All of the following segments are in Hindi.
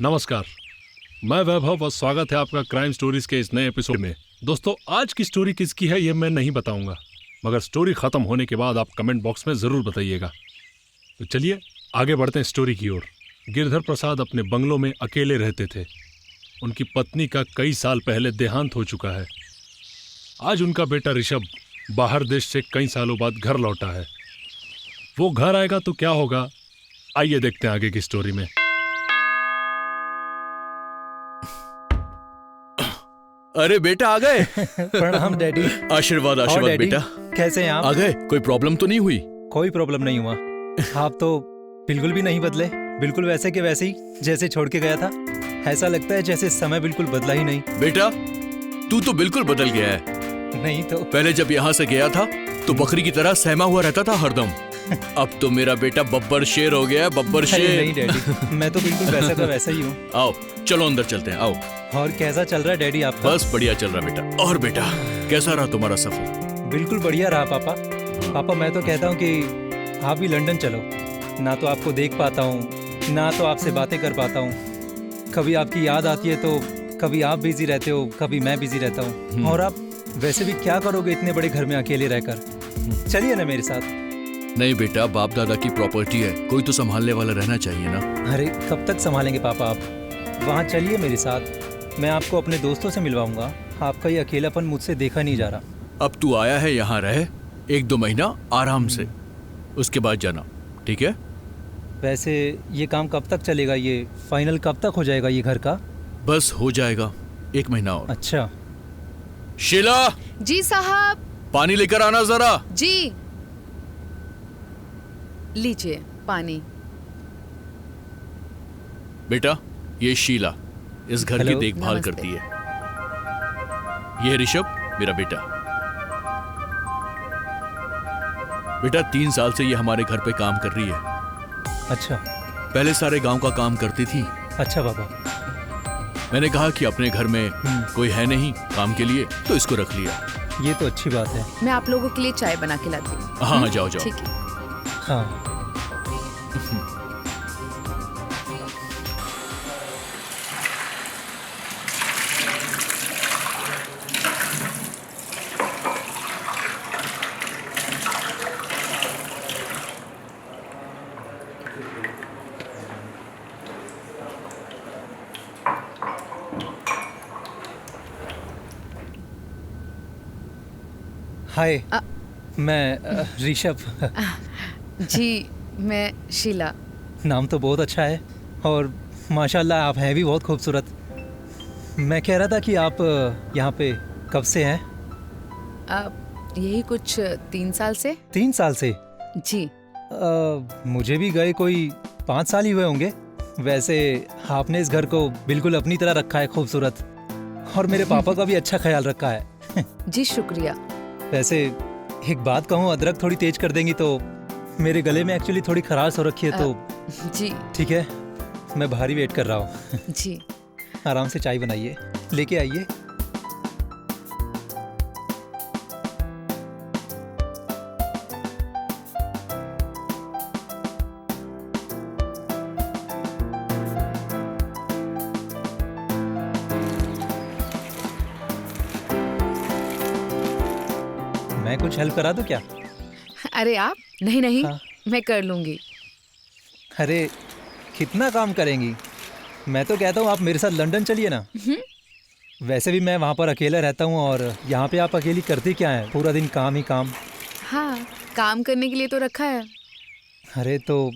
नमस्कार, मैं वैभव और स्वागत है आपका क्राइम स्टोरीज के इस नए एपिसोड में। दोस्तों, आज की स्टोरी किसकी है ये मैं नहीं बताऊंगा, मगर स्टोरी खत्म होने के बाद आप कमेंट बॉक्स में जरूर बताइएगा। तो चलिए आगे बढ़ते हैं स्टोरी की ओर। गिरधर प्रसाद अपने बंगलों में अकेले रहते थे। उनकी पत्नी का कई साल पहले देहांत हो चुका है। आज उनका बेटा ऋषभ बाहर देश से कई सालों बाद घर लौटा है। वो घर आएगा तो क्या होगा, आइए देखते हैं आगे की स्टोरी में। अरे बेटा आ गए। प्रणाम डैडी। आशीर्वाद और आशीर्वाद डैडी, बेटा। कैसे हैं आ आप? गए, कोई प्रॉब्लम तो नहीं हुई? कोई प्रॉब्लम नहीं हुआ। आप तो बिल्कुल भी नहीं बदले, बिल्कुल वैसे के वैसे ही जैसे छोड़ के गया था। ऐसा लगता है जैसे समय बिल्कुल बदला ही नहीं। बेटा तू तो बिल्कुल बदल गया है। नहीं तो पहले जब यहाँ से गया था तो बकरी की तरह सहमा हुआ रहता था हरदम। अब तो मेरा बेटा बब्बर शेर हो गया है, बब्बर अरे शेर। नहीं डैडी, मैं तो बिल्कुल वैसा का वैसा ही हूँ। आओ चलो अंदर चलते हैं, आओ। और कैसा चल रहा है डैडी आपका? बस बढ़िया चल रहा बेटा। और बेटा कैसा रहा तुम्हारा सफर? बिल्कुल बढ़िया रहा पापा। पापा मैं तो कहता हूँ कि आप भी लंदन चलो। ना तो आपको देख पाता हूँ, ना तो आपसे बातें कर पाता हूँ। कभी आपकी याद आती है तो कभी आप बिजी रहते हो, कभी मैं बिजी रहता हूँ। और आप वैसे भी क्या करोगे इतने बड़े घर में अकेले रहकर? चलिए ना मेरे साथ। नहीं बेटा, बाप दादा की प्रॉपर्टी है, कोई तो संभालने वाला रहना चाहिए ना। अरे कब तक संभालेंगे पापा आप? वहाँ चलिए मेरे साथ, मैं आपको अपने दोस्तों से मिलवाऊंगा। आपका ये अकेलापन मुझसे देखा नहीं जा रहा। अब तू आया है यहाँ रहे 1-2 महीना आराम से, उसके बाद जाना, ठीक है? वैसे ये काम कब तक चलेगा? ये फाइनल कब तक हो जाएगा ये घर का? बस हो जाएगा 1 महीना और। अच्छा। शीला जी साहब। पानी लेकर आना जरा। जी लीजिए पानी। बेटा ये शीला इस घर की हेलो। देखभाल नमस्ते। करती है। ये ऋषभ मेरा बेटा। बेटा 3 साल से ये हमारे घर पे काम कर रही है। अच्छा पहले सारे गांव का काम करती थी। अच्छा पापा। मैंने कहा कि अपने घर में कोई है नहीं काम के लिए, तो इसको रख लिया। ये तो अच्छी बात है। मैं आप लोगों के लिए चाय बना के लाती हूँ। हाँ जाओ जाओ। ठीक है। हाँ हाय, मैं ऋषभ। जी मैं शीला। नाम तो बहुत अच्छा है और माशाल्लाह आप हैं भी बहुत खूबसूरत। मैं कह रहा था कि आप यहाँ पे कब से हैं? अब यही कुछ 3 साल से। 3 साल से? जी मुझे भी गए कोई 5 साल ही हुए होंगे। वैसे आपने इस घर को बिल्कुल अपनी तरह रखा है, खूबसूरत। और मेरे पापा का भी अच्छा ख्याल रखा है। जी शुक्रिया। वैसे एक बात कहूँ, अदरक थोड़ी तेज कर देंगी तो मेरे गले में एक्चुअली थोड़ी खराश हो रखी है, तो जी ठीक है, मैं बाहर ही वेट कर रहा हूँ। जी आराम से चाय बनाइए, लेके आइए। मैं कुछ हेल्प करा दूं क्या? अरे आप? नहीं नहीं हाँ। मैं कर लूंगी। अरे कितना काम करेंगी? मैं तो कहता हूँ आप मेरे साथ लंदन चलिए ना। वैसे भी मैं वहाँ पर अकेला रहता हूँ और यहाँ पे आप अकेली करती क्या है? पूरा दिन काम ही काम। हाँ काम करने के लिए तो रखा है। अरे तो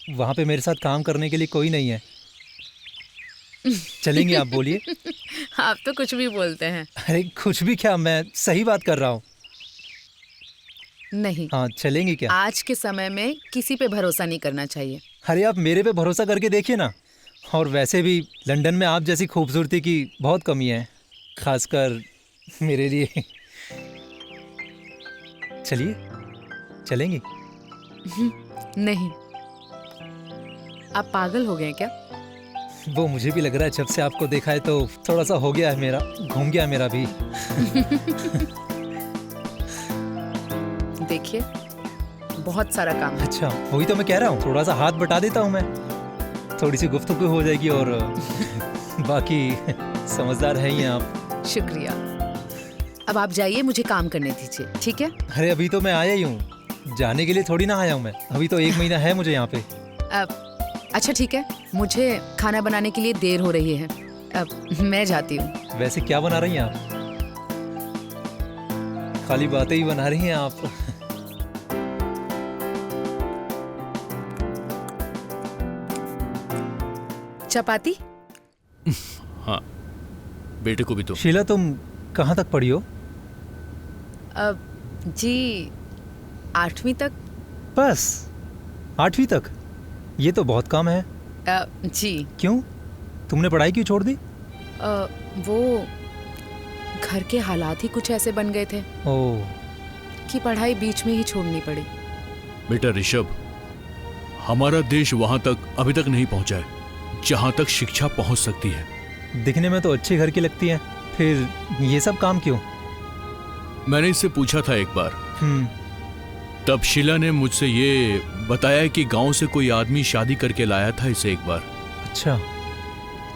वहाँ पे मेरे साथ काम करने के लिए कोई नहीं है। चलेंगे आप? बोलिए। आप तो कुछ भी बोलते हैं। अरे कुछ भी क्या, मैं सही बात कर रहा हूँ। नहीं हाँ चलेंगी क्या? आज के समय में किसी पे भरोसा नहीं करना चाहिए। अरे आप मेरे पे भरोसा करके देखिए ना। और वैसे भी लंदन में आप जैसी खूबसूरती की बहुत कमी है, खासकर मेरे लिए। चलिए, चलेंगी? नहीं आप पागल हो गए क्या? वो मुझे भी लग रहा है, जब से आपको देखा है तो थोड़ा सा हो गया है मेरा, घूम गया मेरा भी। देखिए बहुत सारा काम है। अच्छा वही तो मैं कह रहा हूँ, थोड़ा सा हाथ बटा देता हूँ मैं। थोड़ी सी गुफ्तगू हो जाएगी और बाकी समझदार है ही हैं आप। शुक्रिया। अब आप जाइए, मुझे काम करने दीजिए, ठीक है? अरे अभी तो मैं आया ही हूँ, जाने के लिए थोड़ी ना आया हूँ मैं। अभी तो 1 महीना है मुझे यहाँ पे। अच्छा ठीक है, मुझे खाना बनाने के लिए देर हो रही है, अब मैं जाती हूँ। वैसे क्या बना रही हैं आप? खाली बातें ही बना रही हैं आप। चपाती? हाँ, बेटे को भी तो। शीला, तुम कहाँ तक पढ़ी हो? जी 8वीं तक। बस 8वीं तक? ये तो बहुत कम है। जी। क्यों, तुमने पढ़ाई क्यों छोड़ दी? वो घर के हालात ही कुछ ऐसे बन गए थे ओह, कि पढ़ाई बीच में ही छोड़नी पड़ी। बेटा ऋषभ, हमारा देश वहां तक अभी तक नहीं पहुंचा है जहां तक शिक्षा पहुंच सकती है। दिखने में तो अच्छे घर की लगती हैं, फिर ये सब काम क्यों? मैंने इससे पूछा था एक बार, तब शीला ने मुझसे ये बताया कि गांव से कोई आदमी शादी करके लाया था इसे एक बार। अच्छा।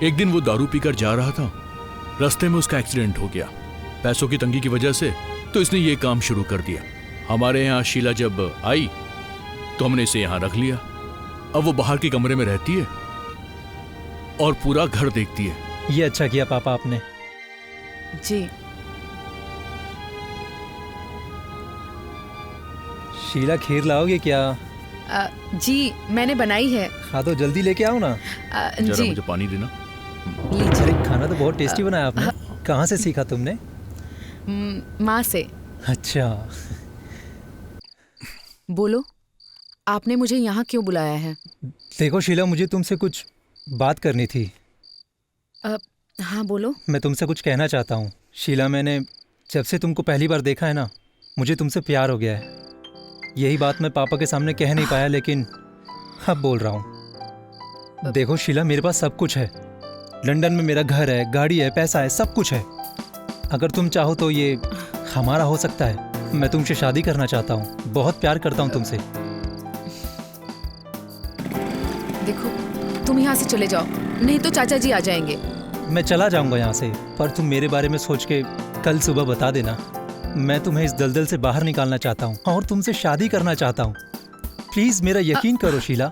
एक दिन वो दारू पीकर जा रहा था, रास्ते में उसका एक्सीडेंट हो गया। पैसों की तंगी की वजह से तो इसने ये काम शुरू कर दिया। हमारे यहाँ शीला जब आई तो हमने इसे यहाँ रख लिया। अब वो बाहर के कमरे में रहती है और पूरा घर देखती है। ये अच्छा किया पापा आपने। जी। शीला, खीर लाओगे क्या? जी मैंने बनाई है। हाँ तो जल्दी लेके आओ ना। जरा जी मुझे पानी देना। लीजिए। अरे खाना तो बहुत टेस्टी बनाया आपने। कहाँ से सीखा तुमने? माँ से। अच्छा। बोलो, आपने मुझे यहाँ क्यों बुलाया है? देखो शीला, मुझे तुमसे कुछ बात करनी थी। हाँ बोलो। मैं तुमसे कुछ कहना चाहता हूँ। शीला, मैंने जब से तुमको पहली बार देखा है ना, मुझे तुमसे प्यार हो गया है। यही बात मैं पापा के सामने कह नहीं पाया, लेकिन अब बोल रहा हूँ। देखो शीला, मेरे पास सब कुछ है। लंदन में मेरा घर है, गाड़ी है, पैसा है, सब कुछ है। अगर तुम चाहो तो ये हमारा हो सकता है। मैं तुमसे शादी करना चाहता हूँ, बहुत प्यार करता हूँ तुमसे। देखो, तुम यहाँ से चले जाओ, नहीं तो चाचा जी आ जाएंगे। मैं चला जाऊँगा यहाँ से, पर तुम मेरे बारे में सोच के कल सुबह बता देना। मैं तुम्हें इस दलदल से बाहर निकालना चाहता हूँ और तुमसे शादी करना चाहता हूँ। प्लीज मेरा यकीन करो शीला।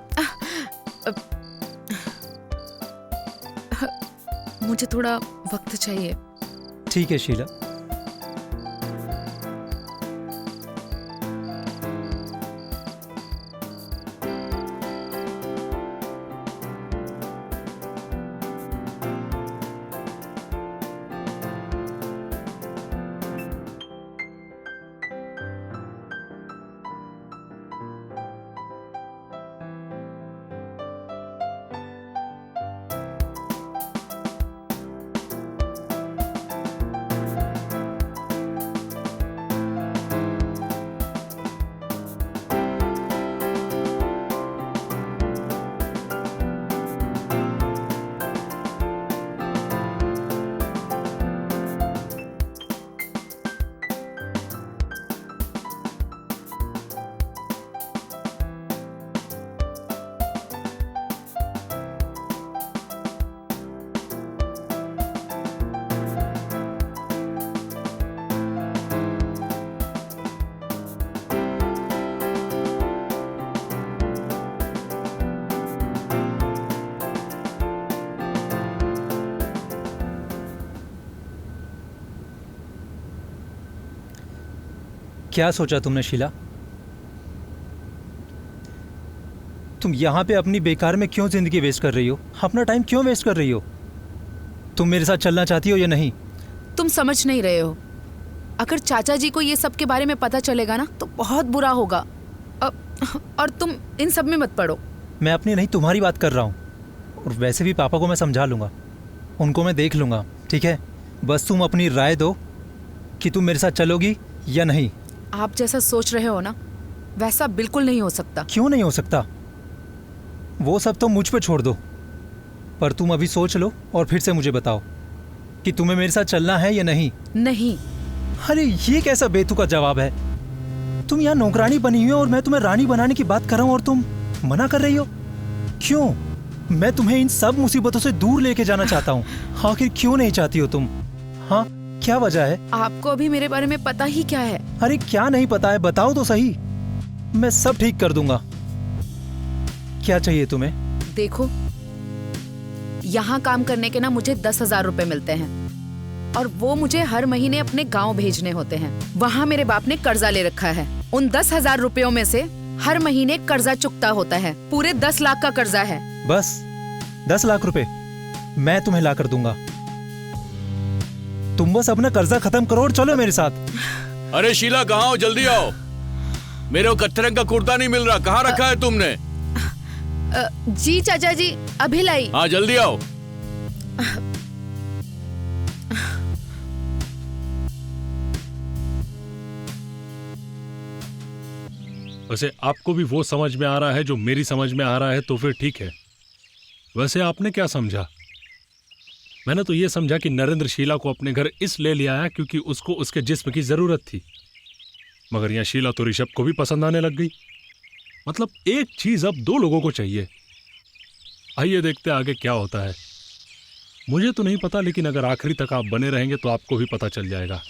मुझे थोड़ा वक्त चाहिए। ठीक है शीला। क्या सोचा तुमने शीला? तुम यहाँ पे अपनी बेकार में क्यों जिंदगी वेस्ट कर रही हो? अपना टाइम क्यों वेस्ट कर रही हो? तुम मेरे साथ चलना चाहती हो या नहीं? तुम समझ नहीं रहे हो। अगर चाचा जी को ये सब के बारे में पता चलेगा ना तो बहुत बुरा होगा। और तुम इन सब में मत पड़ो। मैं अपनी नहीं तुम्हारी बात कर रहा हूँ। और वैसे भी पापा को मैं समझा लूँगा, उनको मैं देख लूँगा, ठीक है? बस तुम अपनी राय दो कि तुम मेरे साथ चलोगी या नहीं। आप जैसा सोच रहे हो ना, वैसा बिल्कुल नहीं हो सकता। क्यों नहीं हो सकता? वो सब तो मुझ पे छोड़ दो, पर तुम अभी सोच लो और फिर से मुझे बताओ कि तुम्हें मेरे साथ चलना है या नहीं। नहीं। अरे ये कैसा बेतुका जवाब है? तुम यहाँ नौकरानी बनी हुई हो और मैं तुम्हें रानी बनाने की बात कर रहा हूँ और तुम मना कर रही हो। क्यों? मैं तुम्हें इन सब मुसीबतों से दूर लेके जाना चाहता हूँ। आखिर क्यों नहीं चाहती हो तुम? हाँ, क्या वजह है? आपको अभी मेरे बारे में पता ही क्या है? अरे क्या नहीं पता है, बताओ तो सही। मैं सब ठीक कर दूंगा। क्या चाहिए तुम्हें? देखो, यहाँ काम करने के ना मुझे 10,000 रुपए मिलते हैं और वो मुझे हर महीने अपने गांव भेजने होते हैं। वहाँ मेरे बाप ने कर्जा ले रखा है। उन 10,000 रुपयों में से हर महीने कर्जा चुकता होता है। पूरे 10 लाख का कर्जा है। बस 10 लाख रुपए मैं तुम्हें ला कर दूंगा। तुम बस अपना कर्जा खत्म करो और चलो मेरे साथ। अरे शीला, कहाँ हो? जल्दी आओ। मेरे को कत्थे रंग का कुर्ता नहीं मिल रहा, कहाँ रखा है तुमने? जी चाचा जी, अभी लाई। हाँ, जल्दी आओ। वैसे आपको भी वो समझ में आ रहा है जो मेरी समझ में आ रहा है, तो फिर ठीक है। वैसे आपने क्या समझा? मैंने तो ये समझा कि नरेंद्र शीला को अपने घर इसलिए ले आया क्योंकि उसको उसके जिस्म की जरूरत थी। मगर यहाँ शीला तो ऋषभ को भी पसंद आने लग गई। मतलब एक चीज अब दो लोगों को चाहिए। आइए देखते आगे क्या होता है। मुझे तो नहीं पता, लेकिन अगर आखिरी तक आप बने रहेंगे तो आपको भी पता चल जाएगा।